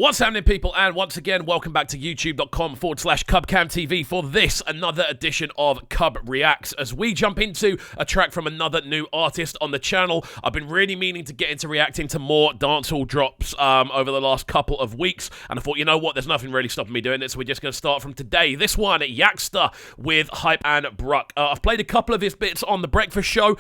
What's happening, people? And once again, welcome back to youtube.com/CubCamTV for this, another edition of CubReacts, as we jump into a track from another new artist on the channel. I've been really meaning to get into reacting to more dancehall drops over the last couple of weeks, and I thought, you know what, there's nothing really stopping me doing it, so we're just going to start from today. This one, Yaksta with Hype Bruk. I've played a couple of his bits on The Breakfast Show.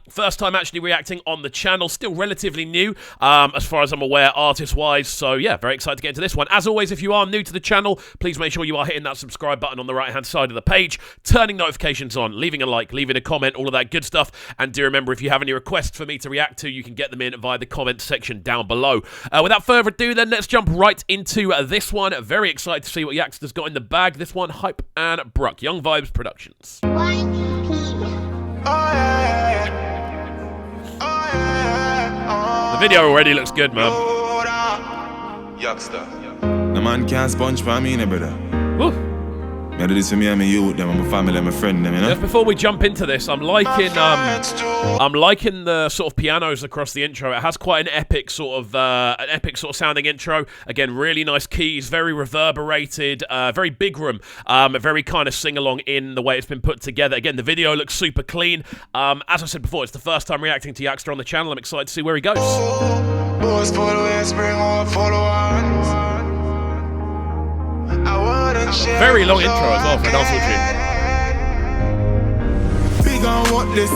First time actually reacting on the channel, still relatively new, as far as I'm aware, artist-wise, so yeah, very excited to get into this one. As always, if you are new to the channel, please make sure you are hitting that subscribe button on the right-hand side of the page, turning notifications on, leaving a like, leaving a comment, all of that good stuff. And do remember, if you have any requests for me to react to, you can get them in via the comment section down below. Without further ado, then, let's jump right into this one. Very excited to see what Yaksta's got in the bag. This one, Hype Bruk, Young Vibes Productions. The video already looks good, man. Yaksta. The man can't sponge for me, brother. Woo. I do this for me and my youth, them, and my family and my friend, them, you know? Just before we jump into this, I'm liking the sort of pianos across the intro. It has quite an epic sort of sounding intro. Again, really nice keys, very reverberated, very big room, very kind of sing along in the way it's been put together. Again, the video looks super clean. As I said before, it's the first time reacting to Yaksta on the channel. I'm excited to see where he goes. Very long intro as well for a dancehall tune. Big and whatless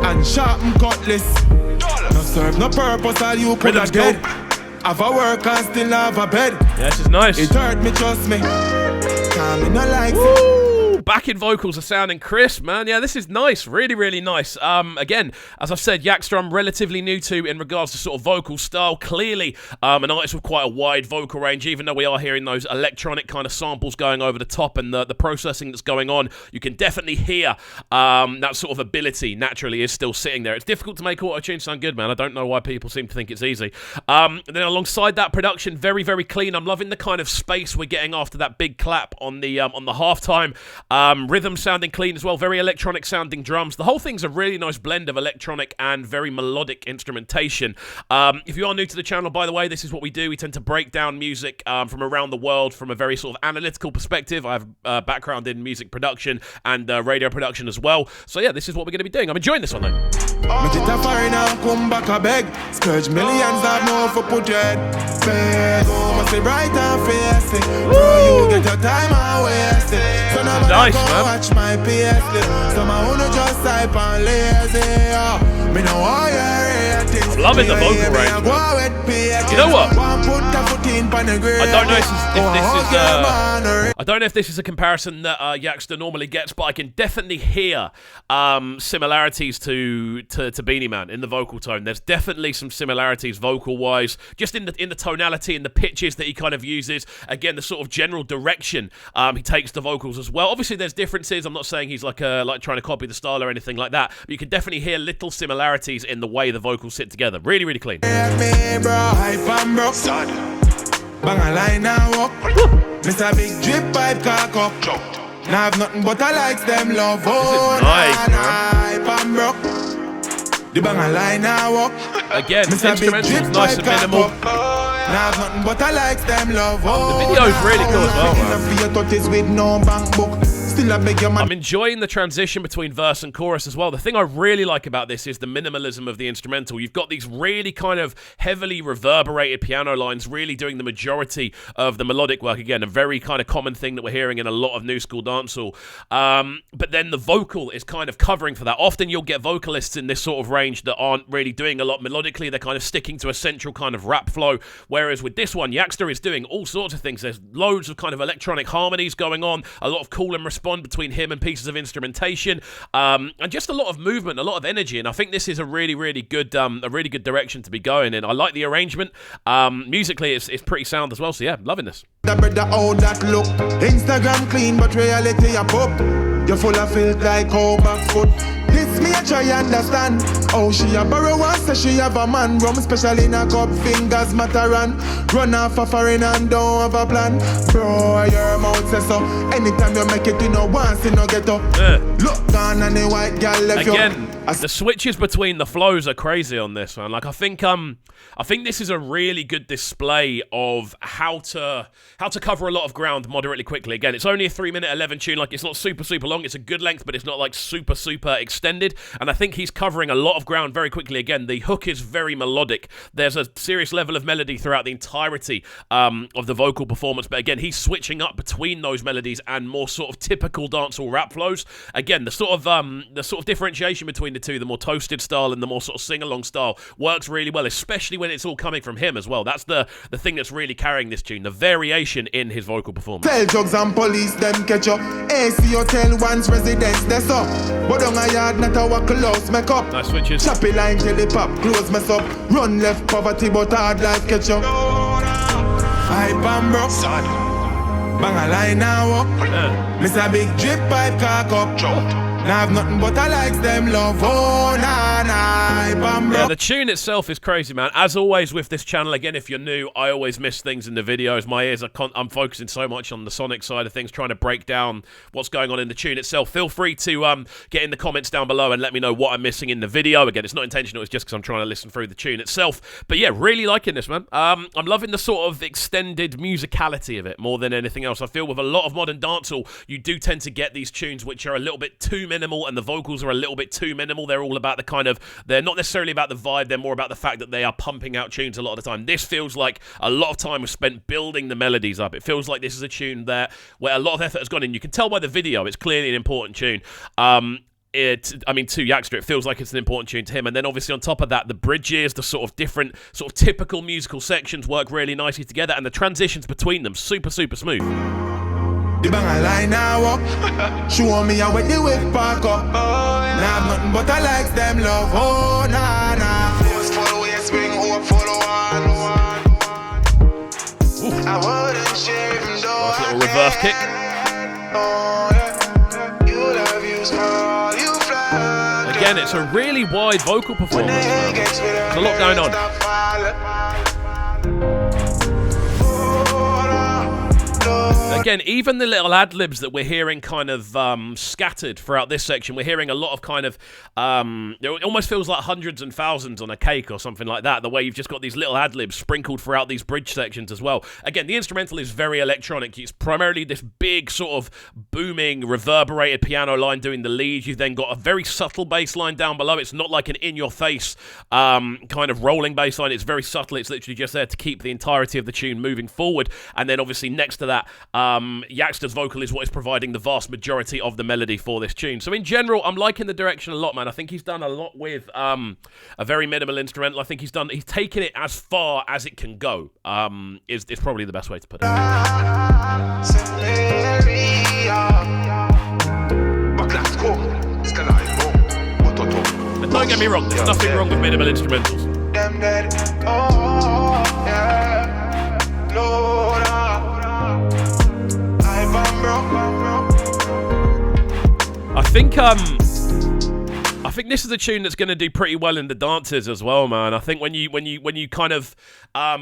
and sharp and cutlass. No serve no purpose, all you could have dead. Have a work and still have a bed. Yeah, this is nice. It hurt me, trust me. Can't me no like backing vocals are sounding crisp, man. Yeah, this is nice. Really, really nice. Again, as I've said, Yaksta I'm relatively new to in regards to sort of vocal style. Clearly, an artist with quite a wide vocal range, even though we are hearing those electronic kind of samples going over the top and the processing that's going on. You can definitely hear that sort of ability naturally is still sitting there. It's difficult to make auto-tune sound good, man. I don't know why people seem to think it's easy. And then alongside that, production, very, very clean. I'm loving the kind of space we're getting after that big clap on the halftime. Rhythm sounding clean as well, very electronic sounding drums. The whole thing's a really nice blend of electronic and very melodic instrumentation. If you are new to the channel, by the way, this is what we do. We tend to break down music from around the world from a very sort of analytical perspective. I have a background in music production and radio production as well. So yeah, this is what we're going to be doing. I'm enjoying this one though. Come back a beg. Scourge millions of no for put your head. Must be bright and fierce. Bro, you get your time and waste it. So now nice, man. Watch my PS. So my own just type and lazy. Me know why you're I'm loving the vocal range. You know what? I don't know if this is a comparison that Yaksta normally gets, but I can definitely hear similarities to Beanie Man in the vocal tone. There's definitely some similarities vocal-wise, just in the tonality and the pitches that he kind of uses. Again, the sort of general direction he takes the vocals as well. Obviously, there's differences. I'm not saying he's like trying to copy the style or anything like that, but you can definitely hear little similarities in the way the vocals sit together. Really, really clean. Bang a line and walk. Mr. Big drip pipe cock up. Now have nothing but I likes them love. Oh, nice, man. Broke. The bang a line and walk. Again, instrumental's nice and minimal. Now have nothing but I likes them love. The video's really cool as well, man. I'm enjoying the transition between verse and chorus as well. The thing I really like about this is the minimalism of the instrumental. You've got these really kind of heavily reverberated piano lines really doing the majority of the melodic work. Again, a very kind of common thing that we're hearing in a lot of new school dancehall. But then the vocal is kind of covering for that. Often you'll get vocalists in this sort of range that aren't really doing a lot melodically. They're kind of sticking to a central kind of rap flow. Whereas with this one, Yaksta is doing all sorts of things. There's loads of kind of electronic harmonies going on, a lot of call and response between him and pieces of instrumentation, and just a lot of movement, a lot of energy. And I think this is a really, really good direction to be going in. I like the arrangement. Musically, it's pretty sound as well. So yeah, loving this. That look, Instagram clean, but reality a pop. You're full of filth like back foot. This me a try understand. Oh, she a borrow one, say she have a man. Rum special in a cup, fingers matter and run off a foreign and don't have a plan. Bro, your mouth says so. Anytime you make it, you know once you no get up. Look down and the white girl left again. You. The switches between the flows are crazy on this one. Like I think this is a really good display of how to cover a lot of ground moderately quickly. Again, it's only a 3-minute 11 tune. Like it's not super long. It's a good length, but it's not like super extended. And I think he's covering a lot of ground very quickly. Again, the hook is very melodic. There's a serious level of melody throughout the entirety of the vocal performance. But again, he's switching up between those melodies and more sort of typical dancehall rap flows. Again, the sort of differentiation between the two, the more toasted style and the more sort of sing-along style, works really well, especially when it's all coming from him as well. That's the thing that's really carrying this tune, the variation in his vocal performance. Tell drugs and police them catch up. AC Hotel once residence that's up. But on a yard not a walk close make up. Nice switches. Choppy line till the pop close mess up. Run left poverty but hard life catch up. Hype Bruk. Bang a line now up. Miss a big drip pipe cock up. Now have nothing but I likes them love. Oh, yeah, the tune itself is crazy, man. As always with this channel, again, if you're new, I always miss things in the videos. My ears are I'm focusing so much on the sonic side of things, trying to break down what's going on in the tune itself. Feel free to get in the comments down below and let me know what I'm missing in the video. Again, it's not intentional. It's just because I'm trying to listen through the tune itself. But yeah, really liking this, man. I'm loving the sort of extended musicality of it more than anything else. I feel with a lot of modern dancehall, you do tend to get these tunes which are a little bit too minimal, and the vocals are a little bit too minimal. They're all about the kind of, they're not necessarily about the vibe, they're more about the fact that they are pumping out tunes a lot of the time. This feels like a lot of time was spent building the melodies up. It feels like this is a tune where a lot of effort has gone in. You can tell by the video, it's clearly an important tune. To Yaksta, it feels like it's an important tune to him. And then obviously on top of that, the bridges, the sort of different, sort of typical musical sections work really nicely together, and the transitions between them, super smooth. The bang a line now up. Show me how when the whip park up. Now have nothing but I likes them love. Oh, nah. Force follow way, spring hope, follow on. I wouldn't shave him though. Nice little reverse kick. Oh, yeah. You love you small, you fly. Again, it's a really wide vocal performance. There's a lot going on. Again, even the little ad-libs that we're hearing kind of scattered throughout this section, we're hearing a lot of kind of, it almost feels like hundreds and thousands on a cake or something like that, the way you've just got these little ad-libs sprinkled throughout these bridge sections as well. Again, the instrumental is very electronic. It's primarily this big sort of booming, reverberated piano line doing the lead. You've then got a very subtle bass line down below. It's not like an in-your-face kind of rolling bass line. It's very subtle. It's literally just there to keep the entirety of the tune moving forward. And then obviously next to that, Yaksta's vocal is what is providing the vast majority of the melody for this tune. So in general, I'm liking the direction a lot, man. I think he's done a lot with a very minimal instrumental. I think he's taken it as far as it can go. Is probably the best way to put it. And don't get me wrong, there's nothing wrong with minimal instrumentals. I think this is a tune that's going to do pretty well in the dances as well, man. I think when you kind of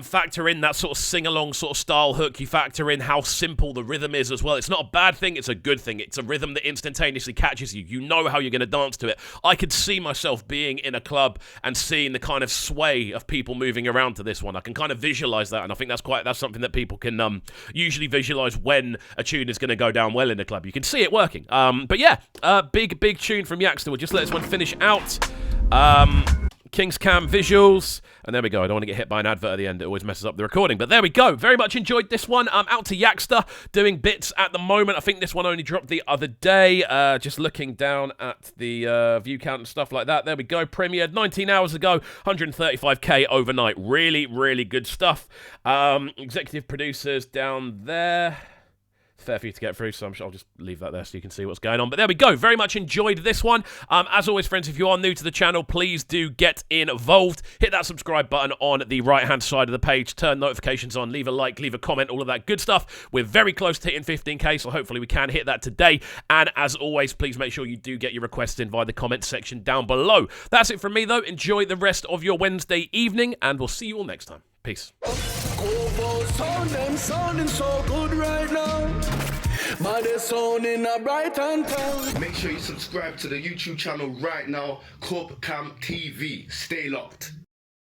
factor in that sort of sing-along sort of style hook, you factor in how simple the rhythm is as well. It's not a bad thing, it's a good thing. It's a rhythm that instantaneously catches you. You know how you're going to dance to it. I could see myself being in a club and seeing the kind of sway of people moving around to this one. I can kind of visualize that, and I think that's something that people can usually visualize when a tune is going to go down well in a club. You can see it working. But yeah, big tune from Yaksta. We'll just let this one finish out. King's Cam visuals, and there we go. I don't want to get hit by an advert at the end. It always messes up the recording, but there we go. Very much enjoyed this one. Out to Yaksta, doing bits at the moment. I think this one only dropped the other day. Just looking down at the view count and stuff like that. There we go. Premiered 19 hours ago, 135k overnight. Really good stuff. Executive producers down there. Fair for you to get through, so I'll just leave that there so you can see what's going on. But there we go. Very much enjoyed this one. As always, friends, if you are new to the channel, please do get involved. Hit that subscribe button on the right-hand side of the page. Turn notifications on. Leave a like, leave a comment, all of that good stuff. We're very close to hitting 15k, so hopefully we can hit that today. And as always, please make sure you do get your requests in via the comment section down below. That's it from me, though. Enjoy the rest of your Wednesday evening, and we'll see you all next time. Peace. Sounding so good right now. Baddest sound in a Brighton town. Make sure you subscribe to the YouTube channel right now, CubCamTV. Stay locked.